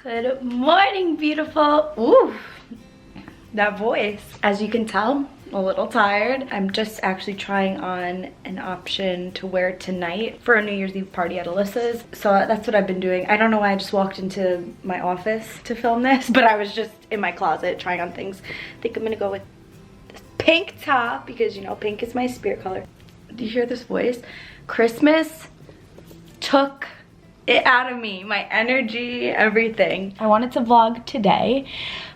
Good morning, beautiful. Ooh, that voice. As you can tell, I'm a little tired. I'm just actually trying on an option to wear tonight for a New Year's Eve party at Alyssa's. So that's what I've been doing. I don't know why I just walked into my office to film this, but I was just in my closet trying on things. I think I'm gonna go with this pink top because, you know, pink is my spirit color. Do you hear this voice? Christmas took it out of me, my energy, everything. I wanted to vlog today.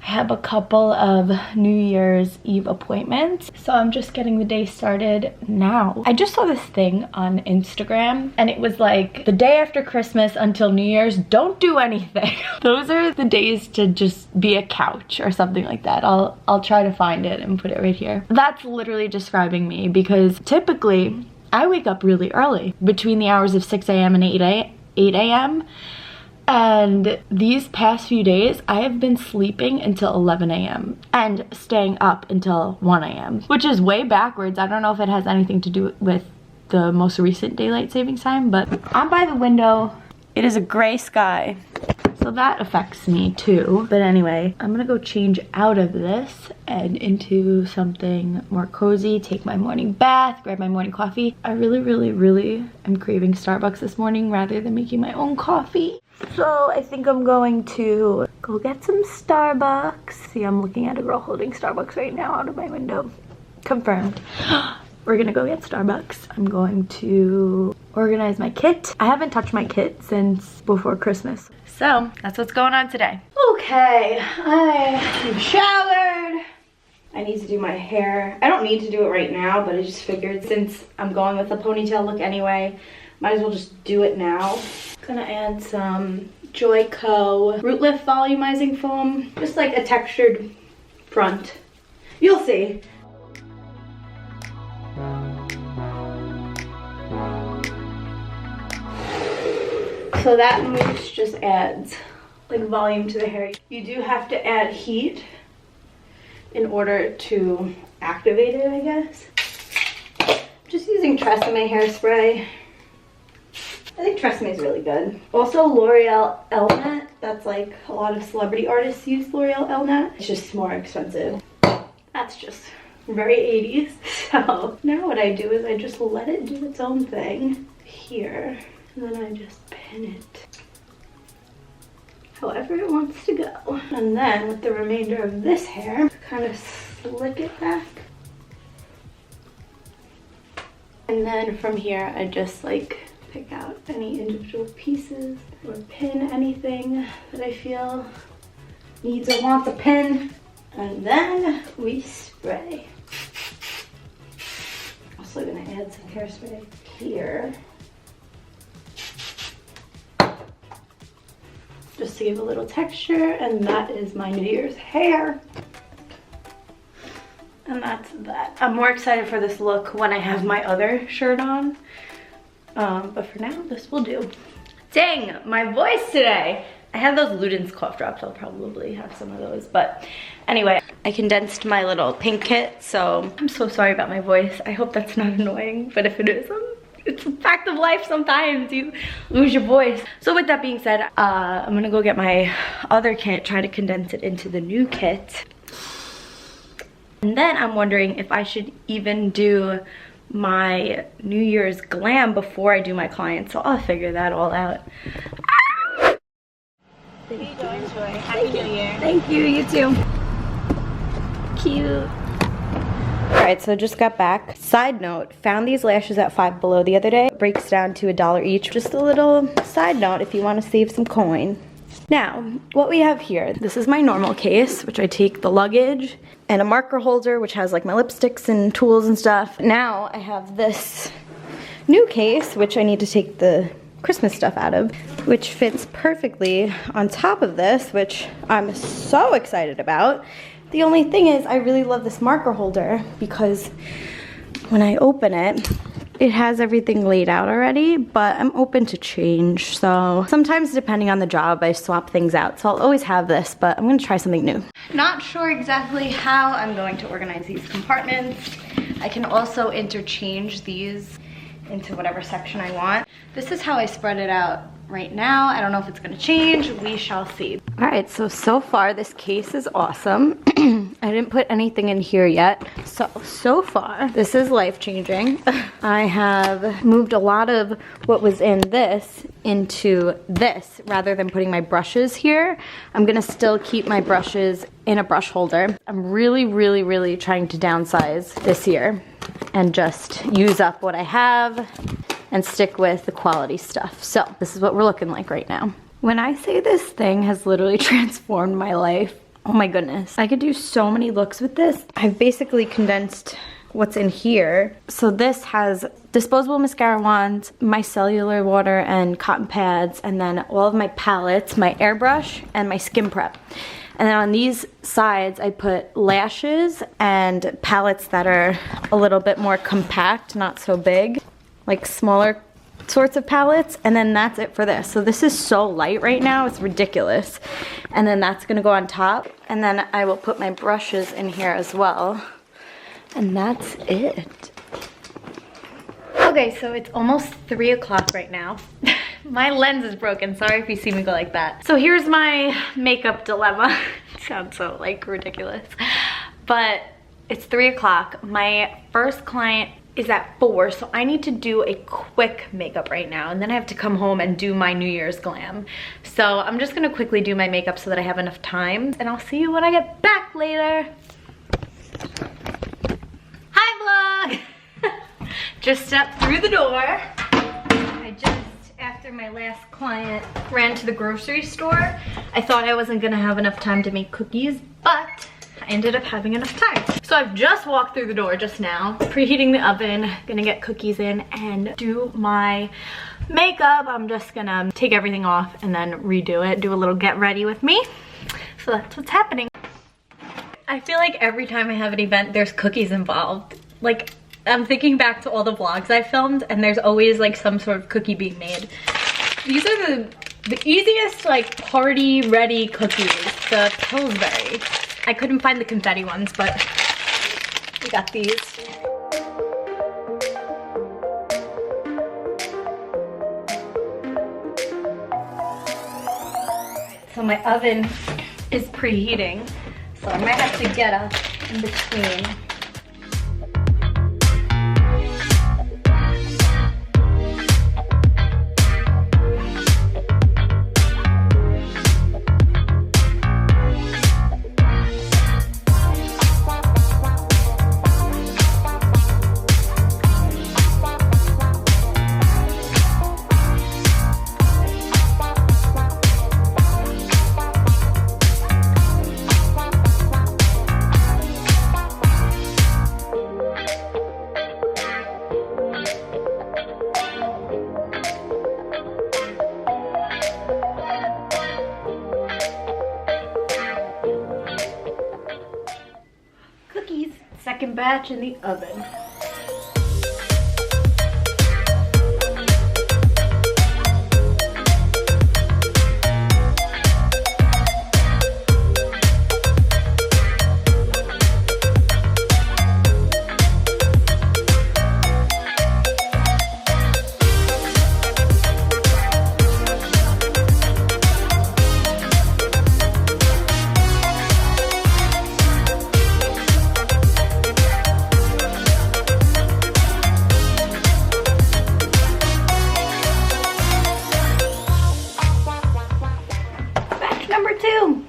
I have a couple of New Year's Eve appointments, so I'm just getting the day started now. I just saw this thing on Instagram and it was like, the day after Christmas until New Year's, don't do anything. Those are the days to just be a couch or something like that. I'll try to find it and put it right here. That's literally describing me because typically I wake up really early, between the hours of 6 a.m. and 8 a.m. and these past few days I have been sleeping until 11 a.m. and staying up until 1 a.m. which is way backwards. I don't know if it has anything to do with the most recent daylight savings time, but I'm by the window. It is a gray sky, so that affects me too. But anyway, I'm gonna go change out of this and into something more cozy, take my morning bath, grab my morning coffee. I really am craving Starbucks this morning rather than making my own coffee. So I think I'm going to go get some Starbucks. See, I'm looking at a girl holding Starbucks right now out of my window. Confirmed. We're gonna go get Starbucks. I'm going to organize my kit. I haven't touched my kit since before Christmas. So that's what's going on today. Okay, I am showered. I need to do my hair. I don't need to do it right now, but I just figured since I'm going with a ponytail look anyway, might as well just do it now. Gonna add some Joico Root Lift Volumizing Foam. Just like a textured front. You'll see. So that mousse just adds like volume to the hair. You do have to add heat in order to activate it, I guess. Just using Tresemme hairspray. I think Tresemme is really good. Also L'Oreal Elnet. That's like a lot of celebrity artists use L'Oreal Elnet. It's just more expensive. That's just very 80s. So now what I do is I just let it do its own thing here. And then I just pin it however it wants to go. And then with the remainder of this hair, kind of slick it back. And then from here, I just like pick out any individual pieces or pin anything that I feel needs or wants a pin. And then we spray. Also gonna add some hairspray here. Just to give a little texture, and that is my New Year's hair. And that's that. I'm more excited for this look when I have my other shirt on. But for now, this will do. Dang, my voice today. I have those Luden's cough drops. I'll probably have some of those. But anyway, I condensed my little pink kit, so I'm so sorry about my voice. I hope that's not annoying, but if it is, it's a fact of life. Sometimes you lose your voice. So with that being said, I'm gonna go get my other kit, try to condense it into the new kit. And then I'm wondering if I should even do my New Year's glam before I do my clients. So I'll figure that all out. There you go, enjoy. Happy New Year. Thank you, you too. Cute. Alright, so just got back. Side note, found these lashes at Five Below the other day. It breaks down to $1 each. Just a little side note if you want to save some coin. Now, what we have here, this is my normal case, which I take the luggage, and a marker holder, which has like my lipsticks and tools and stuff. Now I have this new case, which I need to take the Christmas stuff out of, which fits perfectly on top of this, which I'm so excited about. The only thing is I really love this marker holder because when I open it, it has everything laid out already, but I'm open to change. So sometimes depending on the job, I swap things out. So I'll always have this, but I'm gonna try something new. Not sure exactly how I'm going to organize these compartments. I can also interchange these into whatever section I want. This is how I spread it out right now. I don't know if it's gonna change. We shall see. All right, so far this case is awesome. I didn't put anything in here yet. So far, this is life-changing. I have moved a lot of what was in this into this rather than putting my brushes here. I'm gonna still keep my brushes in a brush holder. I'm really trying to downsize this year and just use up what I have and stick with the quality stuff. So this is what we're looking like right now. When I say this thing has literally transformed my life, oh my goodness. I could do so many looks with this. I've basically condensed what's in here. So this has disposable mascara wands, micellar water and cotton pads, and then all of my palettes, my airbrush, and my skin prep. And then on these sides, I put lashes and palettes that are a little bit more compact, not so big, like smaller sorts of palettes. And then that's it for this. So this is so light right now, it's ridiculous. And then that's gonna go on top. And then I will put my brushes in here as well. And that's it. Okay, so it's almost 3 o'clock right now. My lens is broken, sorry if you see me go like that. So here's my makeup dilemma. It sounds so like ridiculous. But it's 3 o'clock. My first client is at 4, so I need to do a quick makeup right now, and then I have to come home and do my New Year's glam. So I'm just gonna quickly do my makeup so that I have enough time, and I'll see you when I get back later. Hi vlog! Just stepped through the door. I just, after my last client, ran to the grocery store. I thought I wasn't gonna have enough time to make cookies, but I ended up having enough time. So I've just walked through the door just now, preheating the oven, gonna get cookies in and do my makeup. I'm just gonna take everything off and then redo it, do a little get ready with me. So that's what's happening. I feel like every time I have an event, there's cookies involved. Like, I'm thinking back to all the vlogs I filmed and there's always like some sort of cookie being made. These are the easiest like party ready cookies, the Pillsbury. I couldn't find the confetti ones, but we got these. So my oven is preheating, so I might have to get up in between. Second batch in the oven. Number 2.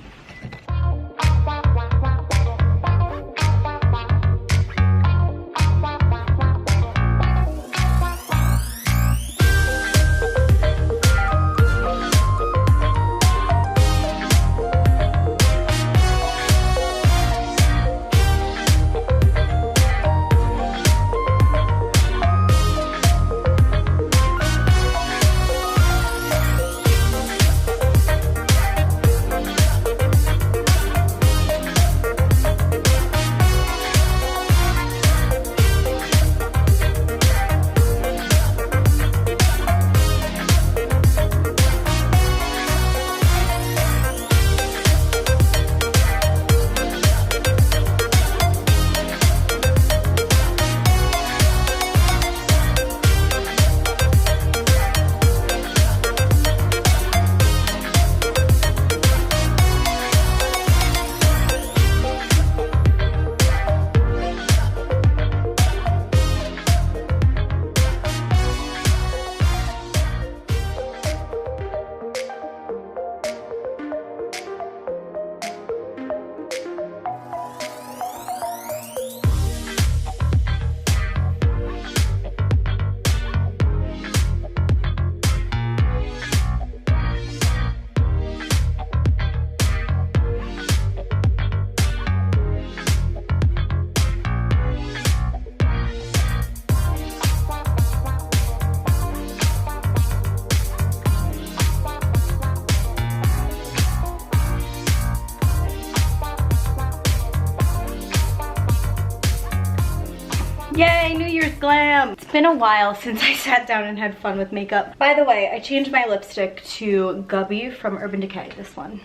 Yay, New Year's glam. It's been a while since I sat down and had fun with makeup. By the way, I changed my lipstick to Gubby from Urban Decay, this one.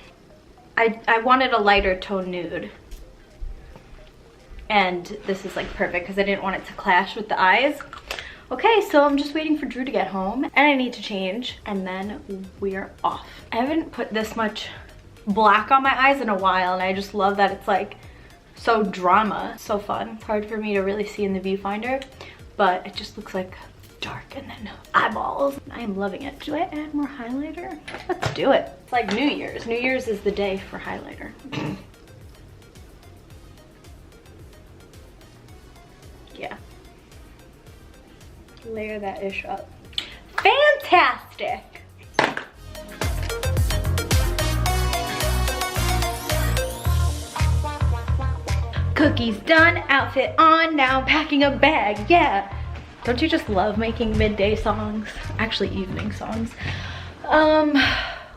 I wanted a lighter tone nude. And this is like perfect because I didn't want it to clash with the eyes. Okay, so I'm just waiting for Drew to get home and I need to change and then we're off. I haven't put this much black on my eyes in a while and I just love that it's like so drama. So fun. It's hard for me to really see in the viewfinder, but it just looks like dark and then eyeballs. I am loving it. Do I add more highlighter? Let's do it. It's like New Year's. New Year's is the day for highlighter. Yeah. Layer that ish up. Fantastic! Cookies done, outfit on, now I'm packing a bag, yeah. Don't you just love making midday songs? Actually, evening songs. Wow,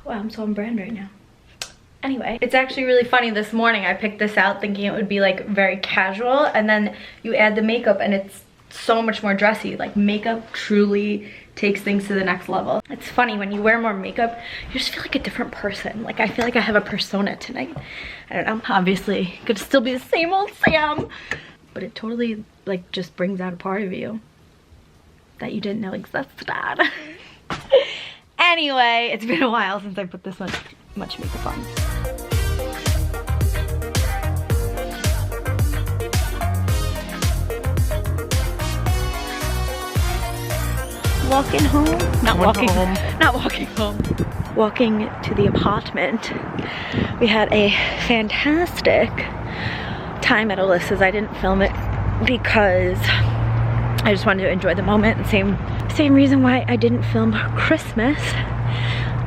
I'm so on brand right now. Anyway, it's actually really funny. This morning I picked this out thinking it would be like very casual, and then you add the makeup and it's so much more dressy. Like makeup truly takes things to the next level. It's funny, when you wear more makeup, you just feel like a different person. Like I feel like I have a persona tonight. I don't know, obviously could still be the same old Sam, but it totally like just brings out a part of you that you didn't know existed. Anyway, it's been a while since I put this much makeup on. Walking home? Not walking home. Not walking home. Walking to the apartment. We had a fantastic time at Alyssa's. I didn't film it because I just wanted to enjoy the moment. And same reason why I didn't film Christmas.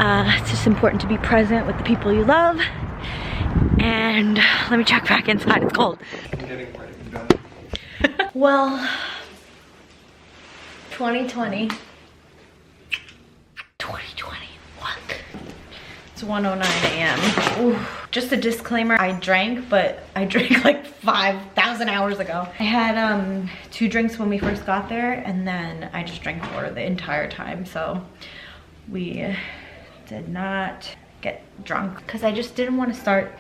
It's just important to be present with the people you love. And let me check back inside, it's cold. Well, 2020. What? It's 1:09 a.m. Just a disclaimer, I drank, but I drank like 5,000 hours ago. I had 2 drinks when we first got there, and then I just drank water the entire time, so we did not get drunk because I just didn't want to start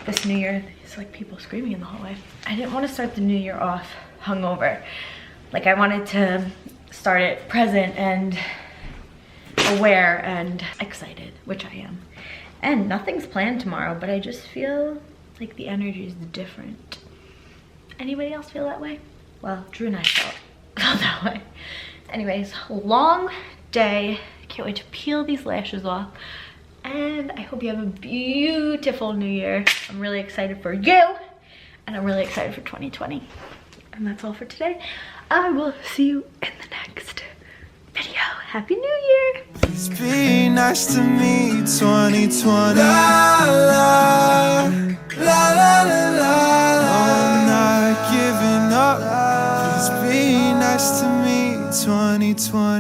this new year. It's like people screaming in the hallway. I didn't want to start the new year off hungover. Like I wanted to start it present and aware and excited, which I am. And nothing's planned tomorrow, but I just feel like the energy is different. Anybody else feel that way? Well, Drew and I felt that way. Anyways, long day. Can't wait to peel these lashes off. And I hope you have a beautiful new year. I'm really excited for you. And I'm really excited for 2020. And that's all for today. I will see you in the next video. Happy New Year. It's been nice to meet 2020. La la la la la la. I'm not giving up. It's been nice to meet 2020.